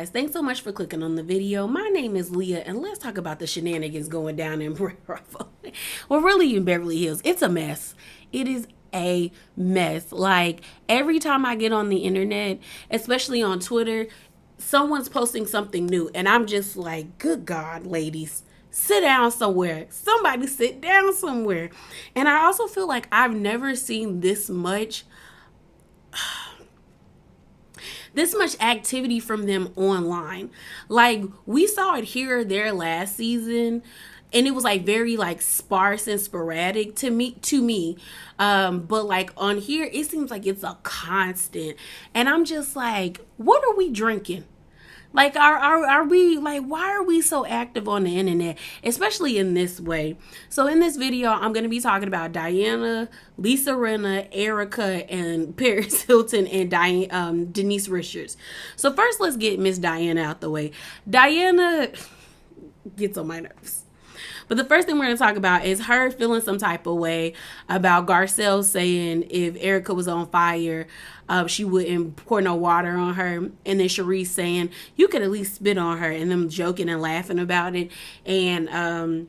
guys, thanks so much for clicking on the video. My name is Leah, and let's talk about the shenanigans going down in well, really in Beverly Hills. It's a mess. It is a mess. Like, every time I get on the internet, especially on Twitter, someone's posting something new, and I'm just like, good God, ladies, sit down somewhere. Somebody sit down somewhere. And I also feel like I've never seen this much activity from them online. Like, we saw it here or there last season, and it was like very like sparse and sporadic to me. But like on here, it seems like it's a constant. And I'm just like, what are we drinking? Like, are we, like, why are we so active on the internet, especially in this way? So in this video, I'm going to be talking about Diana, Lisa Rinna, Erica, and Paris Hilton, and Denise Richards. So first, let's get Miss Diana out the way. Diana gets on my nerves. But the first thing we're going to talk about is her feeling some type of way about Garcelle saying if Erica was on fire, she wouldn't pour no water on her. And then Sharice saying, you could at least spit on her, and them joking and laughing about it. And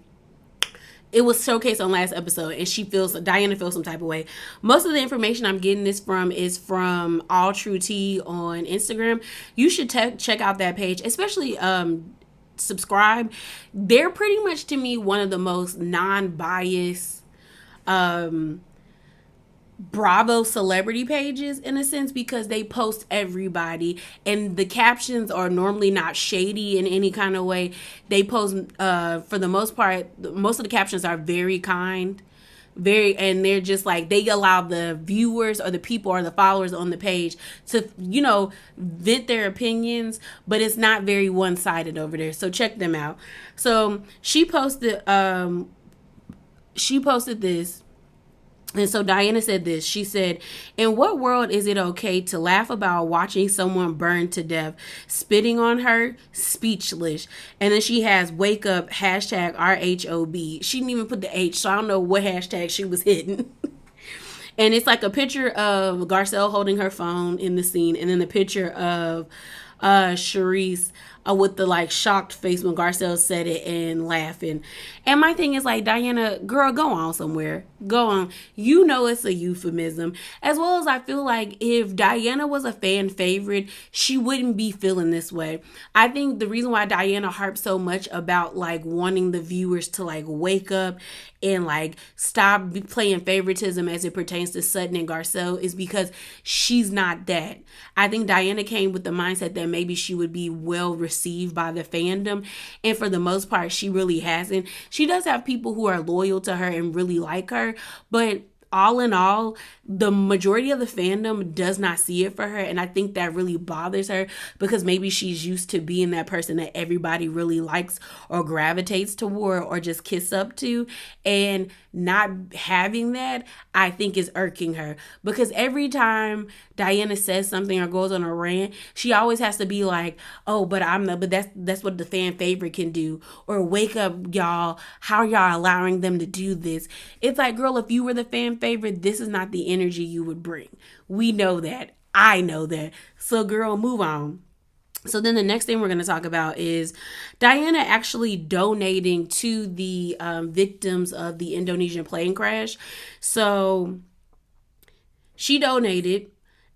it was showcased on last episode, and Diana feels some type of way. Most of the information I'm getting this from is from All True Tea on Instagram. You should check out that page, especially subscribe. They're pretty much, to me, one of the most non-biased Bravo celebrity pages, in a sense, because they post everybody, and the captions are normally not shady in any kind of way. They post, for the most part, most of the captions are very kind, and they're just like, they allow the viewers or the people or the followers on the page to, vent their opinions, but it's not very one-sided over there. So check them out. So she posted this. And so Diana said this. She said, in what world is it okay to laugh about watching someone burn to death? Spitting on her? Speechless. And then she has wake up, hashtag RHOB. She didn't even put the H, so I don't know what hashtag she was hitting. And it's like a picture of Garcelle holding her phone in the scene, and then the picture of Sharice with the like shocked face when Garcelle said it and laughing. And my thing is like, Diana, girl, go on somewhere. Go on. You know it's a euphemism. As well as I feel like if Diana was a fan favorite, she wouldn't be feeling this way. I think the reason why Diana harps so much about like wanting the viewers to like wake up and like stop playing favoritism as it pertains to Sutton and Garcelle is because she's not that. I think Diana came with the mindset that maybe she would be well received by the fandom, and for the most part she really hasn't. She does have people who are loyal to her and really like her, but all in all, the majority of the fandom does not see it for her, and I think that really bothers her because maybe she's used to being that person that everybody really likes or gravitates toward or just kiss up to, and not having that, I think, is irking her, because every time Diana says something or goes on a rant, she always has to be like, oh, but that's what the fan favorite can do, or wake up, y'all, how are y'all allowing them to do this? It's like, girl, if you were the fan favorite, this is not the energy you would bring. We know that. I know that. So girl, move on. So then the next thing we're going to talk about is Diana actually donating to the victims of the Indonesian plane crash. So she donated.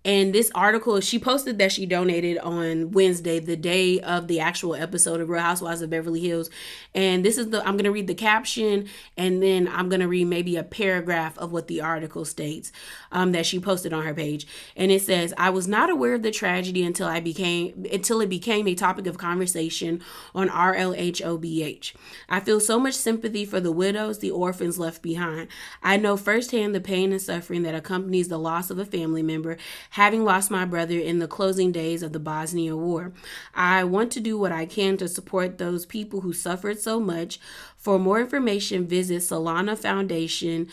And this article, she posted that she donated on Wednesday, the day of the actual episode of Real Housewives of Beverly Hills. And I'm going to read the caption, and then I'm going to read maybe a paragraph of what the article states that she posted on her page. And it says, I was not aware of the tragedy until it became a topic of conversation on RLHOBH. I feel so much sympathy for the widows, the orphans left behind. I know firsthand the pain and suffering that accompanies the loss of a family member, having lost my brother in the closing days of the Bosnia War. I want to do what I can to support those people who suffered so much. For more information, visit solanafoundation.com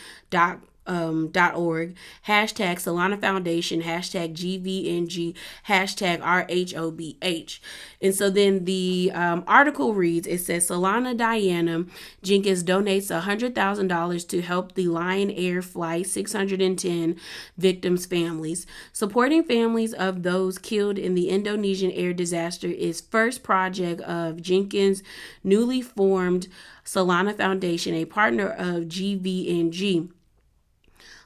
.org, hashtag Solana Foundation, hashtag GVNG, hashtag RHOBH. And so then the article reads, it says Solana Diana Jenkins donates $100,000 to help the Lion Air Flight 610 victims' families. Supporting families of those killed in the Indonesian air disaster is first project of Jenkins' newly formed Solana Foundation, a partner of GVNG.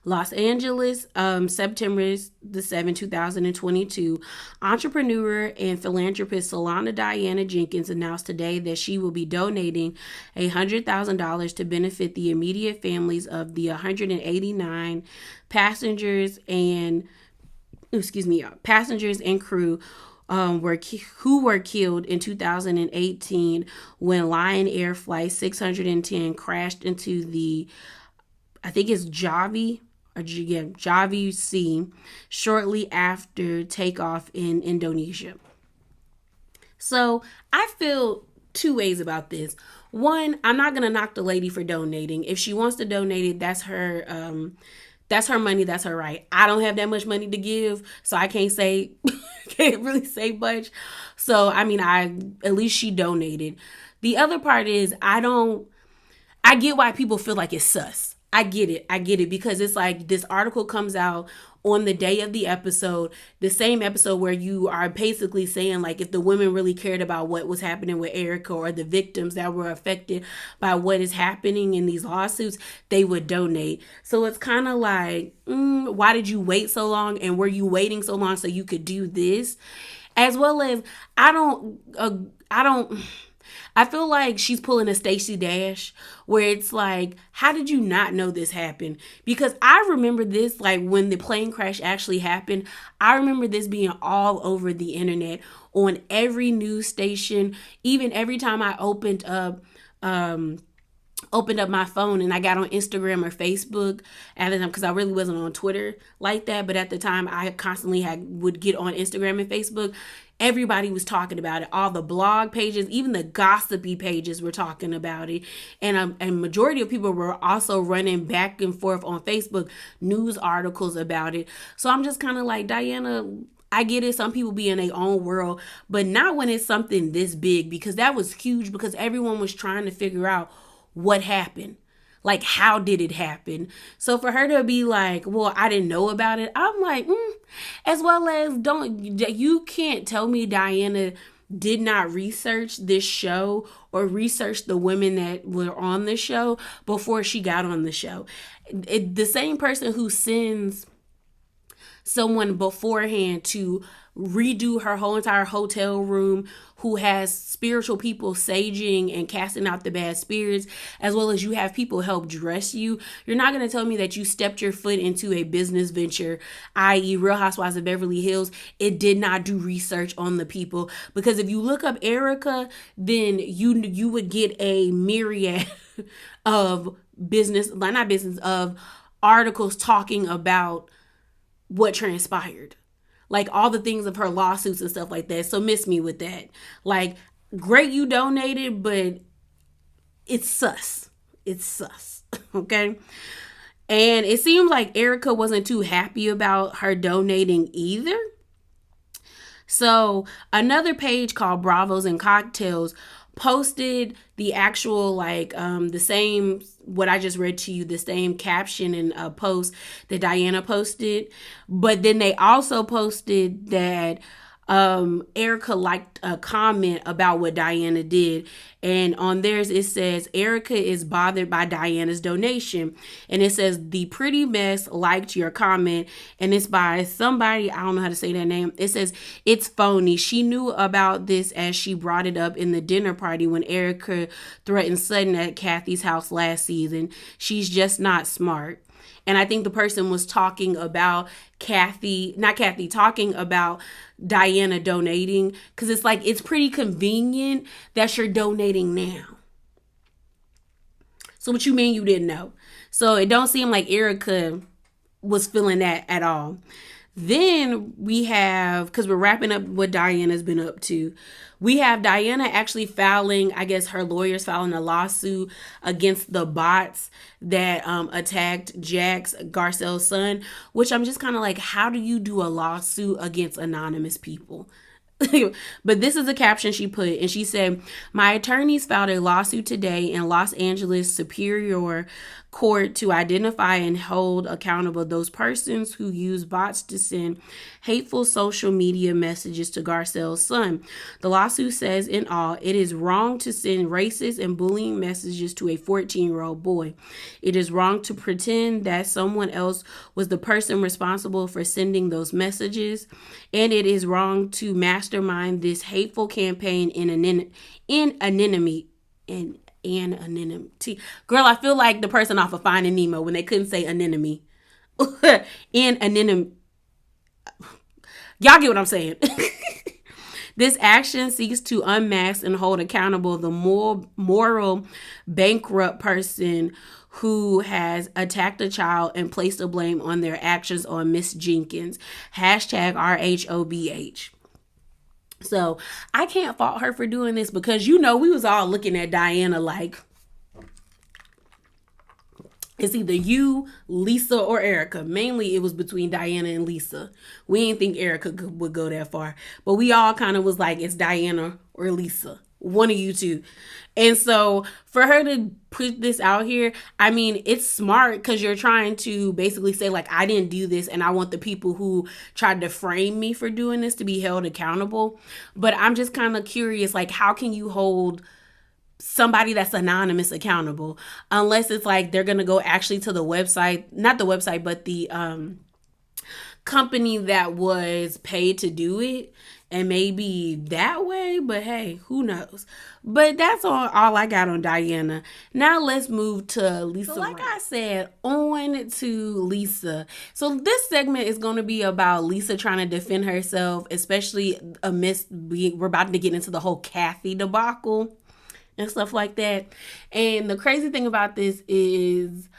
Los Angeles, September the 7th, 2022. Entrepreneur and philanthropist Solana Diana Jenkins announced today that she will be donating $100,000 to benefit the immediate families of the 189 passengers and crew who were killed in 2018 when Lion Air Flight 610 crashed into the, I think it's Javi Sea shortly after takeoff in Indonesia. So I feel two ways about this. One, I'm not gonna knock the lady for donating. If she wants to donate it, that's her money, that's her right. I don't have that much money to give, so I can't really say much. So I mean, at least she donated. The other part is I get why people feel like it's sus. I get it because it's like this article comes out on the day of the episode, the same episode where you are basically saying like if the women really cared about what was happening with Erica or the victims that were affected by what is happening in these lawsuits, they would donate. So it's kind of like, why did you wait so long? And were you waiting so long so you could do this? As well as I feel like she's pulling a Stacey Dash where it's like, how did you not know this happened? Because I remember this, like when the plane crash actually happened, I remember this being all over the internet on every news station, even every time I opened up my phone and I got on Instagram or Facebook at the time, because I really wasn't on Twitter like that, but at the time I constantly would get on Instagram and Facebook. Everybody was talking about it. All the blog pages, even the gossipy pages were talking about it. And majority of people were also running back and forth on Facebook news articles about it. So I'm just kind of like, Diana, I get it. Some people be in their own world, but not when it's something this big, because that was huge because everyone was trying to figure out what happened. Like, how did it happen? So for her to be like, well, I didn't know about it. I'm like, as well as you can't tell me Diana did not research this show or research the women that were on the show before she got on the show. The same person who sends someone beforehand to redo her whole entire hotel room, who has spiritual people saging and casting out the bad spirits, as well as you have people help dress you. You're not going to tell me that you stepped your foot into a business venture, i.e. Real Housewives of Beverly Hills. It did not do research on the people, because if you look up Erica, then you would get a myriad of of articles talking about what transpired, like all the things of her lawsuits and stuff like that. So miss me with that. Like, great you donated, but it's sus. Okay. And it seemed like Erica wasn't too happy about her donating either. So another page called Bravos and Cocktails posted the actual the same, what I just read to you, the same caption and post that Diana posted, but then they also posted that Erica liked a comment about what Diana did, and on theirs it says Erica is bothered by Diana's donation, and it says the pretty mess liked your comment, and it's by somebody, I don't know how to say that name. It says it's phony. She knew about this as she brought it up in the dinner party when Erica threatened Sutton at Kathy's house last season. She's just not smart. And I think the person was talking about talking about Diana donating, because it's like, it's pretty convenient that you're donating now. So what you mean you didn't know? So it don't seem like Erica was feeling that at all. Then we have, because we're wrapping up what Diana's been up to, we have Diana actually filing, I guess her lawyers filing a lawsuit against the bots that attacked Jax Garcelle's son, which I'm just kind of like, how do you do a lawsuit against anonymous people? But this is a caption she put, and she said, my attorneys filed a lawsuit today in Los Angeles Superior Court to identify and hold accountable those persons who use bots to send hateful social media messages to Garcelle's son. The lawsuit says in all, it is wrong to send racist and bullying messages to a 14-year-old boy. It is wrong to pretend that someone else was the person responsible for sending those messages, and it is wrong to mastermind this hateful campaign in anonymity. Girl, I feel like the person off of Finding Nemo when they couldn't say anemone. In anonymity. Y'all get what I'm saying. This action seeks to unmask and hold accountable the moral bankrupt person who has attacked a child and placed the blame on their actions on Miss Jenkins. Hashtag RHOBH. So I can't fault her for doing this because, you know, we was all looking at Diana like, it's either you, Lisa, or Erica. Mainly it was between Diana and Lisa. We didn't think Erica would go that far. But we all kind of was like, it's Diana or Lisa. One of you two. And so for her to put this out here, I mean, it's smart because you're trying to basically say, like, I didn't do this and I want the people who tried to frame me for doing this to be held accountable. But I'm just kind of curious, like, how can you hold somebody that's anonymous accountable unless it's like they're gonna go actually to the website, not the website, but the company that was paid to do it, and maybe that way. But hey, who knows? But that's all I got on Diana. Now let's move to Lisa. So like I said, on to Lisa. So this segment is going to be about Lisa trying to defend herself, especially amidst we're about to get into the whole Kathy debacle and stuff like that. And the crazy thing about this is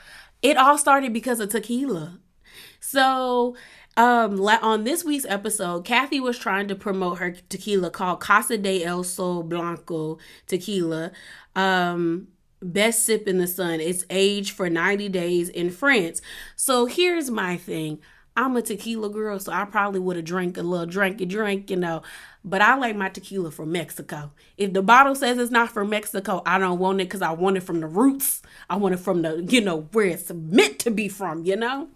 it all started because of tequila. So on this week's episode, Kathy was trying to promote her tequila called Casa de El Sol Blanco tequila. Best sip in the sun. It's aged for 90 days in France. So here's my thing. I'm a tequila girl, so I probably would have drank a little drink, you know. But I like my tequila from Mexico. If the bottle says it's not from Mexico, I don't want it because I want it from the roots. I want it from the, you know, where it's meant to be from, you know.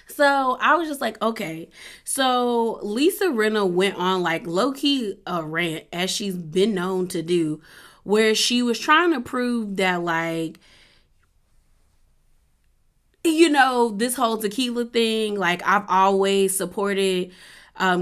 So I was just like, okay. So Lisa Rinna went on like low-key a rant, as she's been known to do, where she was trying to prove that, like, you know, this whole tequila thing, like, I've always supported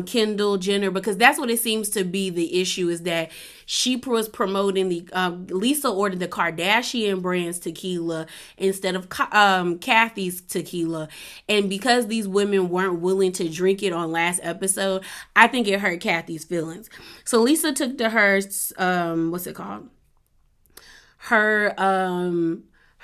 Kendall Jenner, because that's what it seems to be. The issue is that she was promoting the Lisa ordered the Kardashian brand's tequila instead of Kathy's tequila, and because these women weren't willing to drink it on last episode, I think it hurt Kathy's feelings. So Lisa took to her what's it called,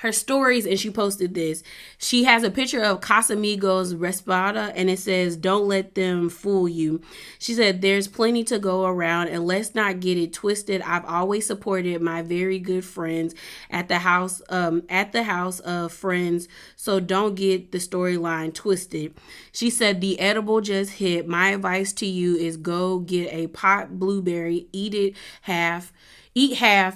her stories, and she posted this. She has a picture of Casamigos Respada, and it says, don't let them fool you. She said, there's plenty to go around, and let's not get it twisted. I've always supported my very good friends at the house of friends, so don't get the storyline twisted. She said, the edible just hit. My advice to you is go get a pot blueberry, eat half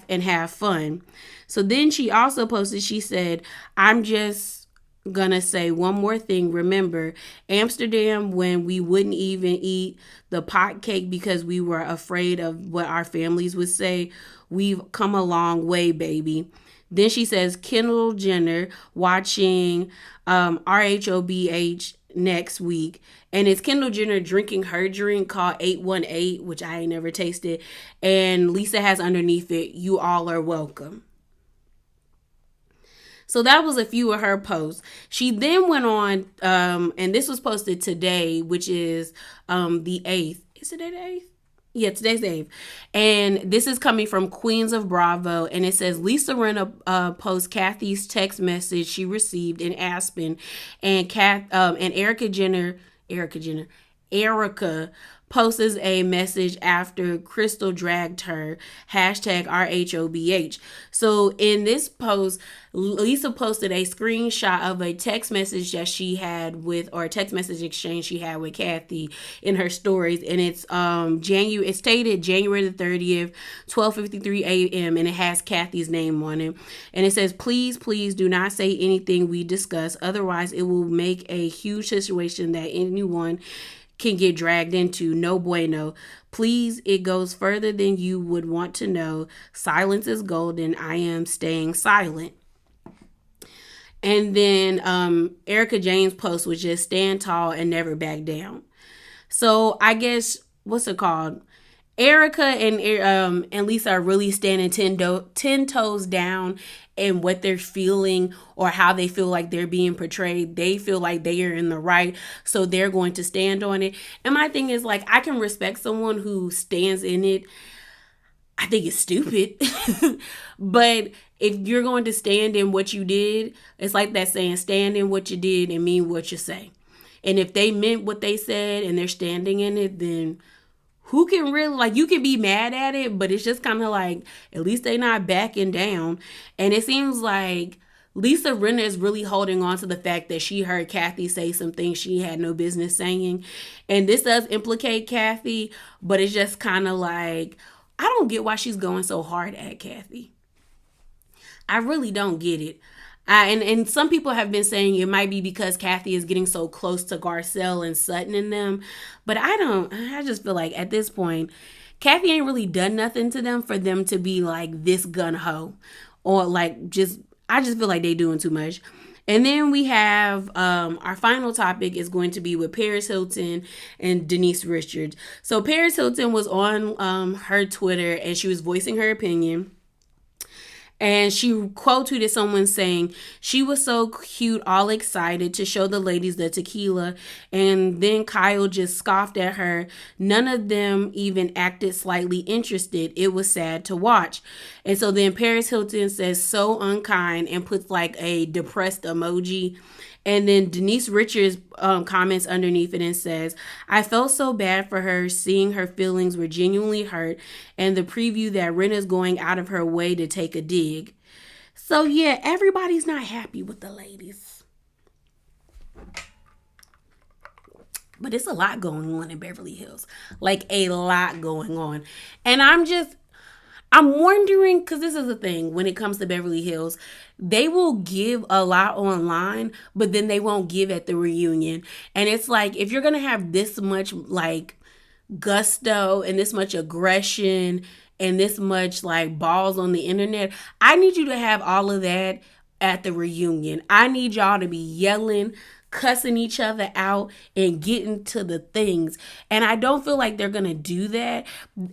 and have fun. So then she also posted, she said, I'm just gonna say one more thing. Remember, Amsterdam, when we wouldn't even eat the pot cake because we were afraid of what our families would say. We've come a long way, baby. Then she says, Kendall Jenner watching RHOBH next week, and it's Kendall Jenner drinking her drink called 818, which I ain't never tasted, and Lisa has underneath it, you all are welcome. So that was a few of her posts. She then went on, and this was posted today, which is the 8th. Is today the 8th? Yeah, today's the 8th. And this is coming from Queens of Bravo. And it says, Lisa Rinna posts Kathy's text message she received in Aspen. And Erica Jenner Erica Jenner. Erica posts a message after Crystal dragged her, hashtag RHOBH. So in this post, Lisa posted a screenshot of a text message that she had with, or a text message exchange she had with Kathy in her stories. And it's it's stated January the 30th, 12:53 a.m. and it has Kathy's name on it. And it says, please do not say anything we discuss. Otherwise, it will make a huge situation that anyone can get dragged into. No bueno. Please, it goes further than you would want to know. Silence is golden. I am staying silent. And then Erica Jane's post was just stand tall and never back down. So I guess, what's it called? Erica and Lisa are really standing 10 toes down in what they're feeling or how they feel like they're being portrayed. They feel like they are in the right, so they're going to stand on it. And my thing is, like, I can respect someone who stands in it. I think it's stupid. But if you're going to stand in what you did, it's like that saying, stand in what you did and mean what you say. And if they meant what they said and they're standing in it, then who can really, like, you can be mad at it, but it's just kind of like, at least they're not backing down. And it seems like Lisa Rinna is really holding on to the fact that she heard Kathy say some things she had no business saying. And this does implicate Kathy, but it's just kind of like, I don't get why she's going so hard at Kathy. I really don't get it. And some people have been saying it might be because Kathy is getting so close to Garcelle and Sutton and them. But I just feel like at this point, Kathy ain't really done nothing to them for them to be like this gun-ho. Or like I just feel like they doing too much. And then we have our final topic is going to be with Paris Hilton and Denise Richards. So Paris Hilton was on her Twitter and she was voicing her opinion. And she quote tweeted someone saying, she was so cute, all excited to show the ladies the tequila. And then Kyle just scoffed at her. None of them even acted slightly interested. It was sad to watch. And so then Paris Hilton says, so unkind, and puts like a depressed emoji. And then Denise Richards comments underneath it and says, I felt so bad for her, seeing her feelings were genuinely hurt, and the preview that Rinna's going out of her way to take a dig. So yeah, everybody's not happy with the ladies. But it's a lot going on in Beverly Hills. Like a lot going on. And I'm wondering, because this is the thing, when it comes to Beverly Hills, they will give a lot online, but then they won't give at the reunion. And it's like, if you're going to have this much like gusto and this much aggression and this much like balls on the internet, I need you to have all of that at the reunion. I need y'all to be yelling, cussing each other out, and getting to the things. And I don't feel like they're going to do that.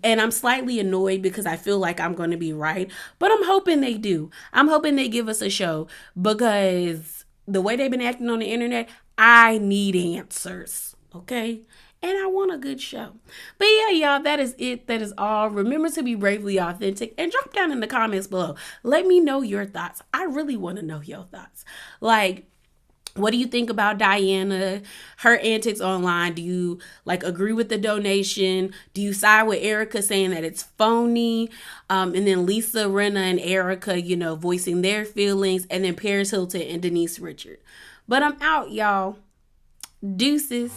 And I'm slightly annoyed because I feel like I'm going to be right. But I'm hoping they do. I'm hoping they give us a show, because the way they've been acting on the internet, I need answers. Okay? And I want a good show. But yeah, y'all, that is it. That is all. Remember to be bravely authentic and drop down in the comments below. Let me know your thoughts. I really want to know your thoughts. Like, what do you think about Diana, her antics online? Do you like agree with the donation? Do you side with Erica saying that it's phony? And then Lisa Rinna and Erica, voicing their feelings. And then Paris Hilton and Denise Richards. But I'm out, y'all. Deuces.